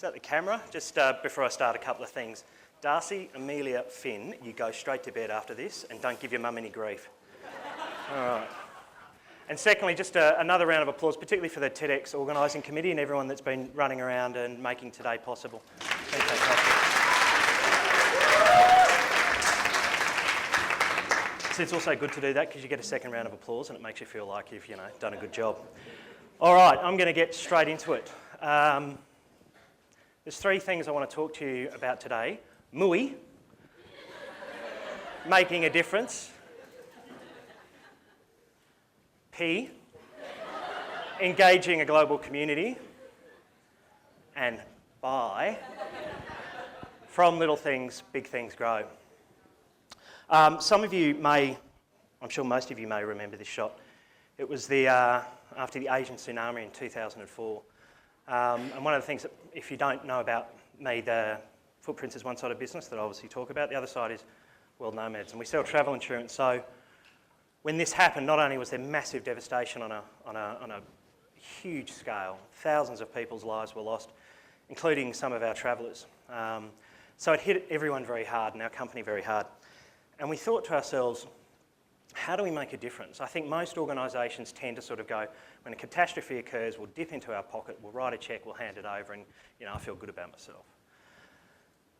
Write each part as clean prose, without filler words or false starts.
Is that the camera? Just before I start, a couple of things. Darcy, Amelia, Finn, you go straight to bed after this and don't give your mum any grief. All right. And secondly, just another round of applause, particularly for the TEDx organising committee and everyone that's been running around and making today possible. So it's also good to do that because you get a second round of applause and it makes you feel like you've done a good job. All right, I'm going to get straight into it. There's three things I want to talk to you about today. MUI, making a difference. P, engaging a global community. And by, from little things, big things grow. Some of you may, I'm sure most of you may remember this shot. It was after the Asian tsunami in 2004. And one of the things that, if you don't know about me, the Footprints is one side of business that I obviously talk about. The other side is World Nomads. And we sell travel insurance. So when this happened, not only was there massive devastation on a huge scale, thousands of people's lives were lost, including some of our travellers. So it hit everyone very hard and our company very hard. And we thought to ourselves, how do we make a difference? I think most organisations tend to sort of go, when a catastrophe occurs, we'll dip into our pocket, we'll write a cheque, we'll hand it over, and I feel good about myself.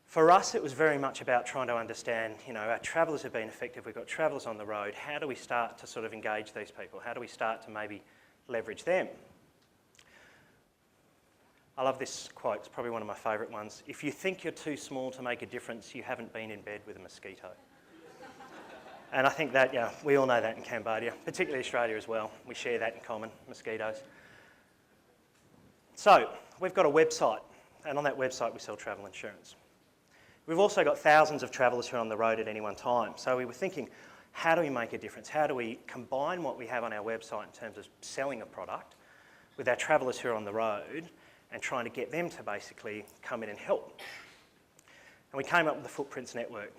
For us, it was very much about trying to understand, our travellers have been affected, we've got travellers on the road, how do we start to sort of engage these people? How do we start to maybe leverage them? I love this quote, it's probably one of my favourite ones. If you think you're too small to make a difference, you haven't been in bed with a mosquito. And I think that, we all know that in Cambodia, particularly Australia as well. We share that in common, mosquitoes. So, we've got a website, and on that website we sell travel insurance. We've also got thousands of travellers who are on the road at any one time. So we were thinking, how do we make a difference? How do we combine what we have on our website in terms of selling a product with our travellers who are on the road and trying to get them to basically come in and help? And we came up with the Footprints Network.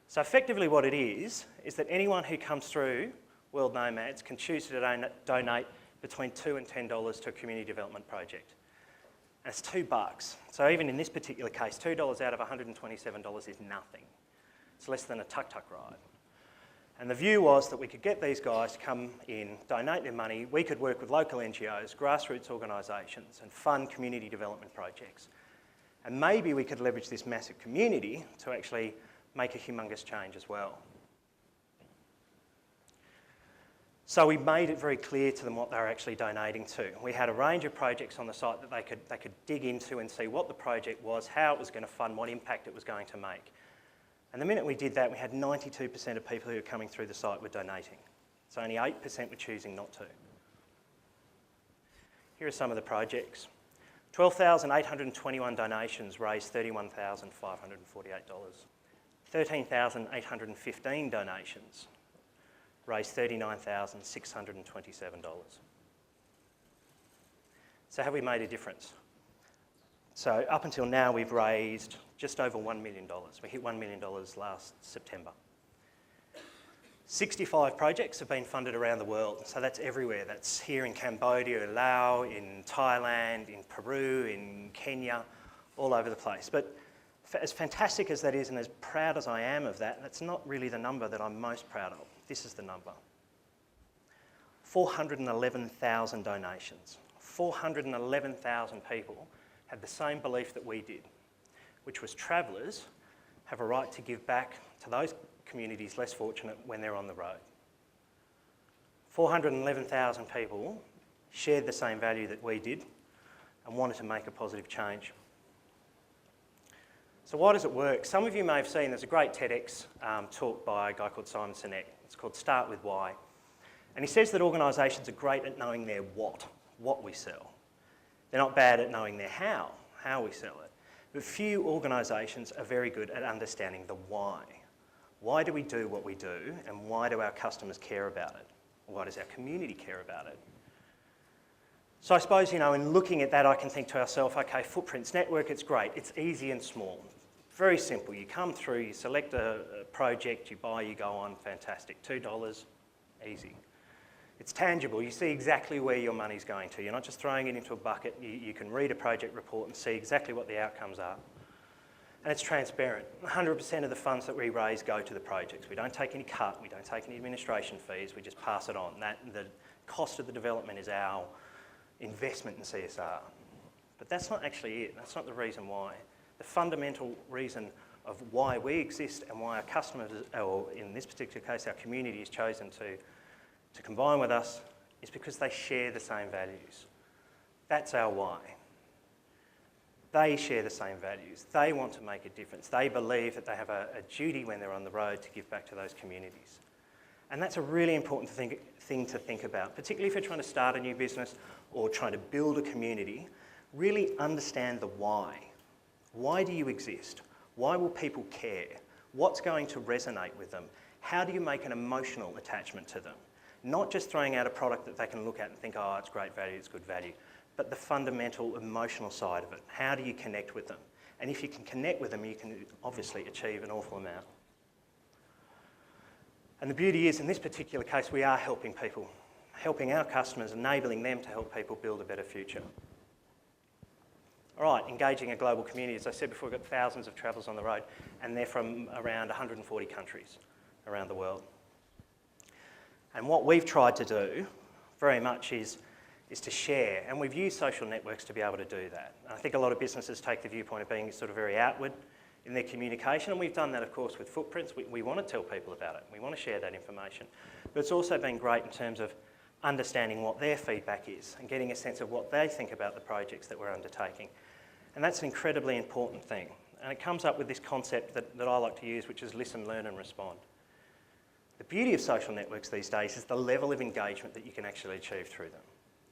So effectively what it is that anyone who comes through World Nomads can choose to donate between $2 and $10 to a community development project. And it's $2. So even in this particular case, $2 out of $127 is nothing. It's less than a tuk-tuk ride. And the view was that we could get these guys to come in, donate their money, we could work with local NGOs, grassroots organisations and fund community development projects. And maybe we could leverage this massive community to actually make a humongous change as well. So we made it very clear to them what they were actually donating to. We had a range of projects on the site that they could dig into and see what the project was, how it was going to fund, what impact it was going to make. And the minute we did that, we had 92% of people who were coming through the site were donating. So only 8% were choosing not to. Here are some of the projects. 12,821 donations raised $31,548. 13,815 donations raised $39,627. So have we made a difference? So up until now we've raised just over $1 million. We hit $1 million last September. 65 projects have been funded around the world, so that's everywhere. That's here in Cambodia, Laos, in Thailand, in Peru, in Kenya, all over the place. But as fantastic as that is and as proud as I am of that, that's not really the number that I'm most proud of. This is the number. 411,000 donations. 411,000 people had the same belief that we did, which was travellers have a right to give back to those communities less fortunate when they're on the road. 411,000 people shared the same value that we did and wanted to make a positive change. So why does it work? Some of you may have seen there's a great TEDx talk by a guy called Simon Sinek. It's called Start With Why. And he says that organisations are great at knowing their what we sell. They're not bad at knowing their how we sell it. But few organisations are very good at understanding the why. Why do we do what we do and why do our customers care about it? Why does our community care about it? So I suppose, in looking at that, I can think to ourselves, okay, Footprints Network, it's great. It's easy and small. Very simple. You come through, you select a project, you buy, you go on, fantastic. $2, easy. It's tangible. You see exactly where your money's going to. You're not just throwing it into a bucket. You can read a project report and see exactly what the outcomes are. And it's transparent. 100% of the funds that we raise go to the projects. We don't take any cut. We don't take any administration fees. We just pass it on. The cost of the development is our investment in CSR. But that's not actually it. That's not the reason why. The fundamental reason of why we exist and why our customers, or in this particular case, our community has chosen to combine with us is because they share the same values. That's our why. They share the same values. They want to make a difference. They believe that they have a duty when they're on the road to give back to those communities. And that's a really important thing to think about, particularly if you're trying to start a new business or trying to build a community. Really understand the why. Why do you exist? Why will people care? What's going to resonate with them? How do you make an emotional attachment to them? Not just throwing out a product that they can look at and think, oh, it's great value, it's good value, but the fundamental emotional side of it. How do you connect with them? And if you can connect with them, you can obviously achieve an awful amount. And the beauty is, in this particular case, we are helping people, helping our customers, enabling them to help people build a better future. All right, engaging a global community. As I said before, we've got thousands of travellers on the road, and they're from around 140 countries around the world. And what we've tried to do very much is to share, and we've used social networks to be able to do that. And I think a lot of businesses take the viewpoint of being sort of very outward in their communication, and we've done that, of course, with Footprints. We want to tell people about it. We want to share that information. But it's also been great in terms of understanding what their feedback is and getting a sense of what they think about the projects that we're undertaking. And that's an incredibly important thing. And it comes up with this concept that I like to use, which is listen, learn and respond. The beauty of social networks these days is the level of engagement that you can actually achieve through them.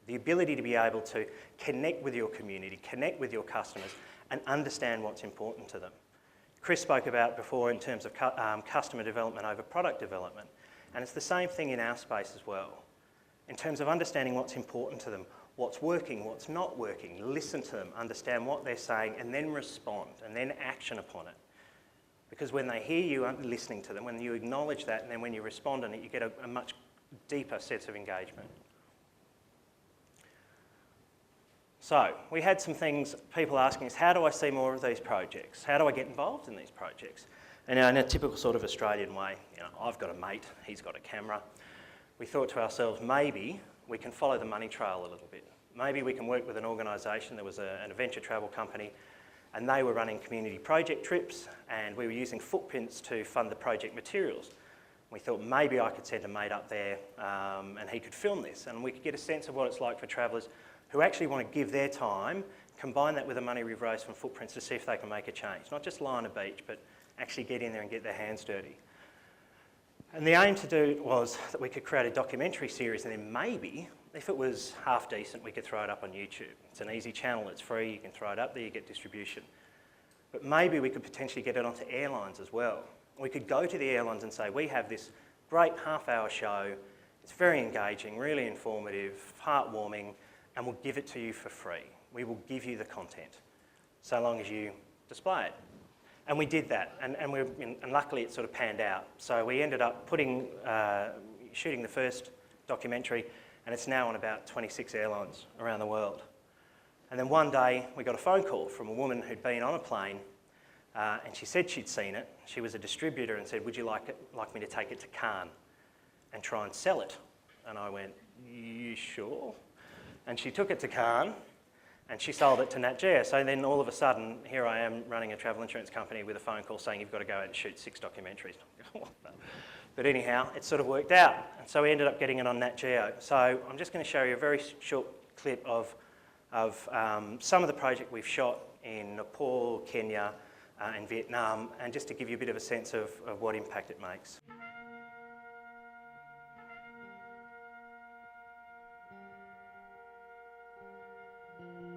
The ability to be able to connect with your community, connect with your customers and understand what's important to them. Chris spoke about before in terms of customer development over product development. And it's the same thing in our space as well. In terms of understanding what's important to them, what's working, what's not working, listen to them, understand what they're saying, and then respond, and then action upon it. Because when they hear you listening to them, when you acknowledge that, and then when you respond on it, you get a much deeper sense of engagement. So, we had some things, people asking us, how do I see more of these projects? How do I get involved in these projects? And in a typical sort of Australian way, I've got a mate, he's got a camera. We thought to ourselves, maybe we can follow the money trail a little bit. Maybe we can work with an organisation. There was an adventure travel company, and they were running community project trips, and we were using Footprints to fund the project materials. We thought maybe I could send a mate up there and he could film this, and we could get a sense of what it's like for travellers who actually want to give their time, combine that with the money we've raised from Footprints to see if they can make a change. Not just lie on a beach, but actually get in there and get their hands dirty. And the aim to do was that we could create a documentary series, and then maybe, if it was half decent, we could throw it up on YouTube. It's an easy channel, it's free, you can throw it up there, you get distribution. But maybe we could potentially get it onto airlines as well. We could go to the airlines and say, we have this great half-hour show, it's very engaging, really informative, heartwarming, and we'll give it to you for free. We will give you the content, so long as you display it. And we did that, and luckily it sort of panned out. So we ended up shooting the first documentary, and it's now on about 26 airlines around the world. And then one day we got a phone call from a woman who'd been on a plane, and she said she'd seen it. She was a distributor and said, would you like me to take it to Cannes and try and sell it? And I went, you sure? And she took it to Cannes, and she sold it to Nat Geo. So then all of a sudden, here I am running a travel insurance company with a phone call saying you've got to go out and shoot 6 documentaries. But anyhow, it sort of worked out. And so we ended up getting it on Nat Geo. So I'm just going to show you a very short clip of some of the project we've shot in Nepal, Kenya, and Vietnam, and just to give you a bit of a sense of what impact it makes.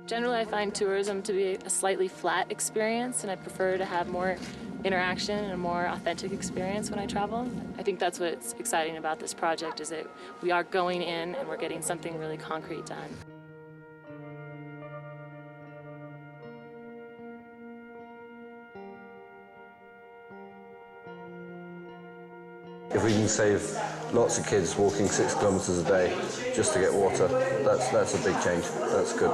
Generally, I find tourism to be a slightly flat experience, and I prefer to have more interaction and a more authentic experience when I travel. I think that's what's exciting about this project, is that we are going in and we're getting something really concrete done. If we can save Lots of kids walking 6 kilometres a day just to get water. That's a big change. That's good.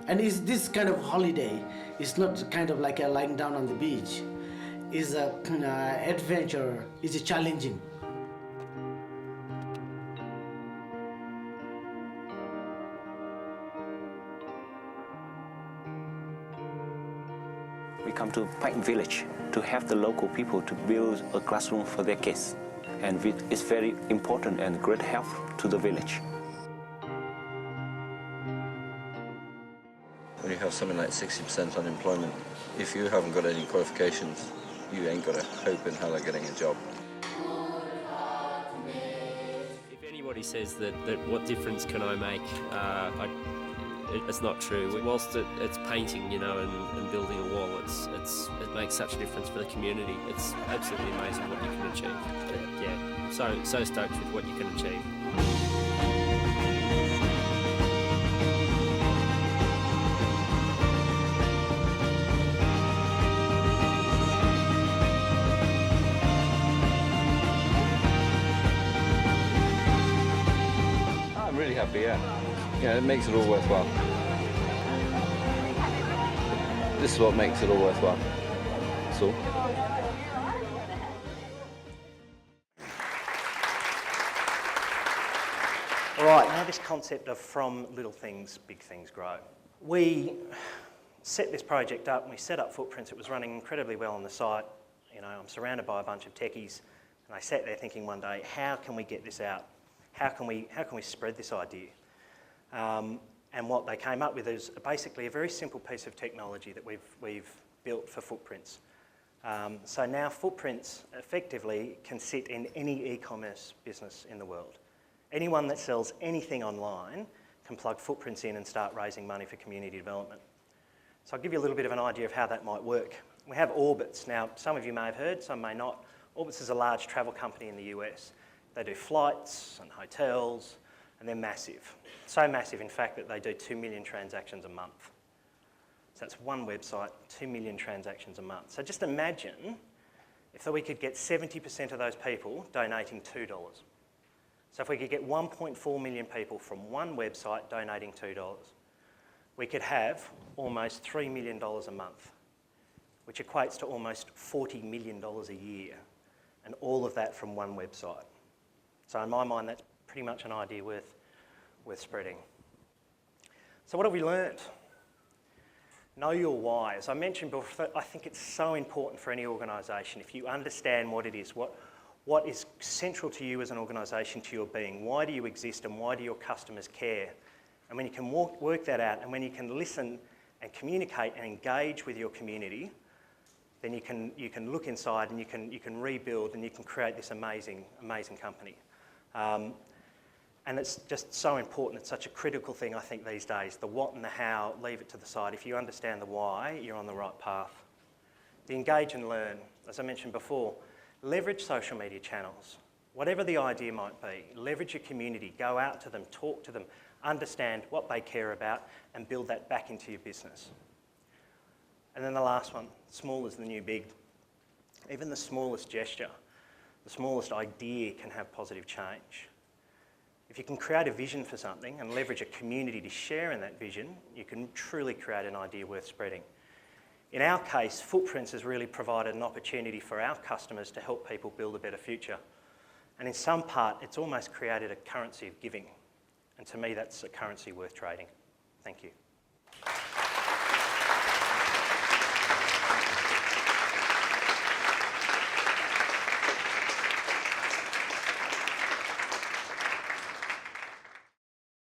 And is this kind of holiday is not kind of like a lying down on the beach. Is a adventure, is a challenging. We come to Pine Village to have the local people to build a classroom for their kids. And it's very important and great help to the village. When you have something like 60% unemployment, if you haven't got any qualifications, you ain't got a hope in hell of getting a job. If anybody says that what difference can I make, it's not true. Whilst it's painting, you know, and building a wall, it makes such a difference for the community. It's absolutely amazing what you can achieve. But yeah, so stoked with what you can achieve. I'm really happy, yeah. Yeah, it makes it all worthwhile. This is what makes it all worthwhile. That's all. All right, now this concept of from little things, big things grow. We set this project up and we set up Footprints. It was running incredibly well on the site. You know, I'm surrounded by a bunch of techies and I sat there thinking one day, how can we get this out? How can we spread this idea? And what they came up with is basically a very simple piece of technology that we've built for Footprints. So now Footprints effectively can sit in any e-commerce business in the world. Anyone that sells anything online can plug Footprints in and start raising money for community development. So I'll give you a little bit of an idea of how that might work. We have Orbitz. Now, some of you may have heard, some may not. Orbitz is a large travel company in the US. They do flights and hotels, and they're massive. So massive, in fact, that they do 2 million transactions a month. So that's one website, 2 million transactions a month. So just imagine if we could get 70% of those people donating $2. So if we could get 1.4 million people from one website donating $2, we could have almost $3 million a month, which equates to almost $40 million a year, and all of that from one website. So in my mind, that's pretty much an idea worth spreading. So what have we learned? Know your why. As I mentioned before, I think it's so important for any organisation. If you understand what it is, what is central to you as an organisation, to your being, why do you exist and why do your customers care? And when you can work that out and when you can listen and communicate and engage with your community, then you can look inside and you can rebuild and you can create this amazing company. And it's just so important. It's such a critical thing, I think, these days. The what and the how, leave it to the side. If you understand the why, you're on the right path. The engage and learn, as I mentioned before, leverage social media channels. Whatever the idea might be, leverage your community, go out to them, talk to them, understand what they care about, and build that back into your business. And then the last one, small is the new big. Even the smallest gesture, the smallest idea can have positive change. If you can create a vision for something and leverage a community to share in that vision, you can truly create an idea worth spreading. In our case, Footprints has really provided an opportunity for our customers to help people build a better future. And in some part, it's almost created a currency of giving. And to me, that's a currency worth trading. Thank you.